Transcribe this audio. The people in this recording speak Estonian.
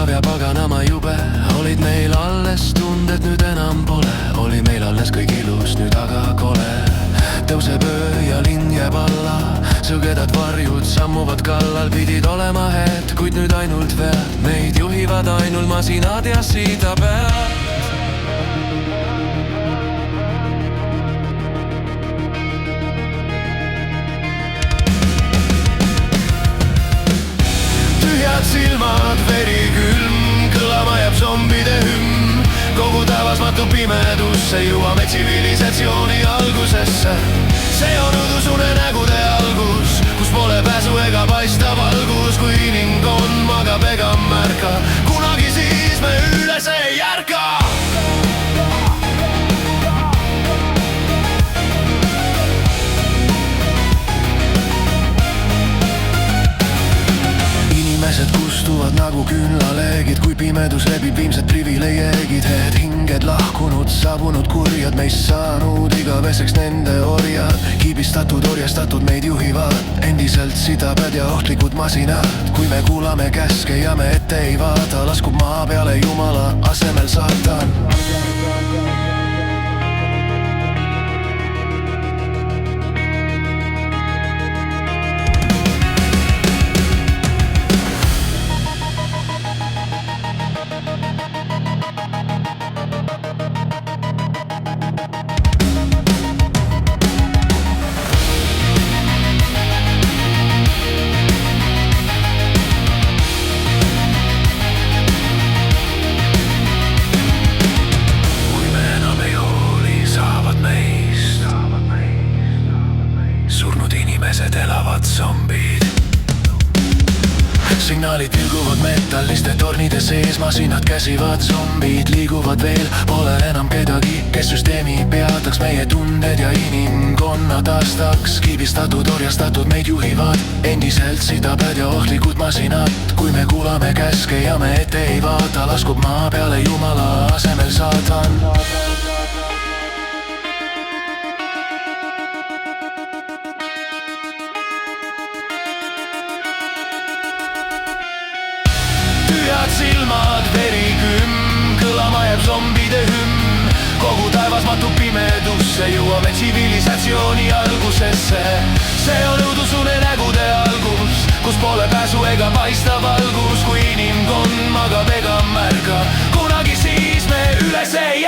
Ja paganama jube, olid meil alles tunded, nüüd enam pole. Oli meil alles kõik ilus, nüüd aga kole. Tõuseb öö ja linn jääb alla, sõgedad varjud sammuvad kallal. Pidid olema hetk, kuid nüüd ainult vead, meid juhivad ainult masinad ja siidapead. Silmad, veri külm, kõlama jääb zombide hümn. Kogu taevas matub pimedusse, jõuame tsivilisatsiooni algusesse. See on õudusune nägude algus, kus pole pääsu ega paista valgus. Kui ning on, magab ega märka, kunagi siis me üles ei ärka. Inimesed kustuvad nagu küünlaleegid, kui pimedus rebib viimsed privileegid. Et hinged lahkunud, saabunud kurjad, meist saanud igaveseks nende orjad. Kiibistatud, orjastatud meid juhivad endiselt sidabed ja ohtlikud masinad. Kui me kuulame käske ja me ette ei vaata, laskub maa peale Jumala asemel saatan. Inimesed elavad zombid. Signaalid vilguvad metalliste tornide sees, masinad käsivad, zombid liiguvad veel. Pole enam kedagi, kes süsteemi peataks, meie tunded ja inimkonna taastaks. Kiibistatud, orjastatud meid juhivad endiselt sidabed ja ohtlikud masinad. Kui me kuulame käske ja me ette ei vaata, laskub maa peale Jumala asemel saatan. Silmad, veri kümm, kõlama jääb zombide hümn. Kogu taevas matub pimedusse, jõuame tsivilisatsiooni algusesse. See on õudusune nägude algus, kus pole pääsu ega paista valgus. Kui inimkond magab ega märka, kunagi siis me üles ei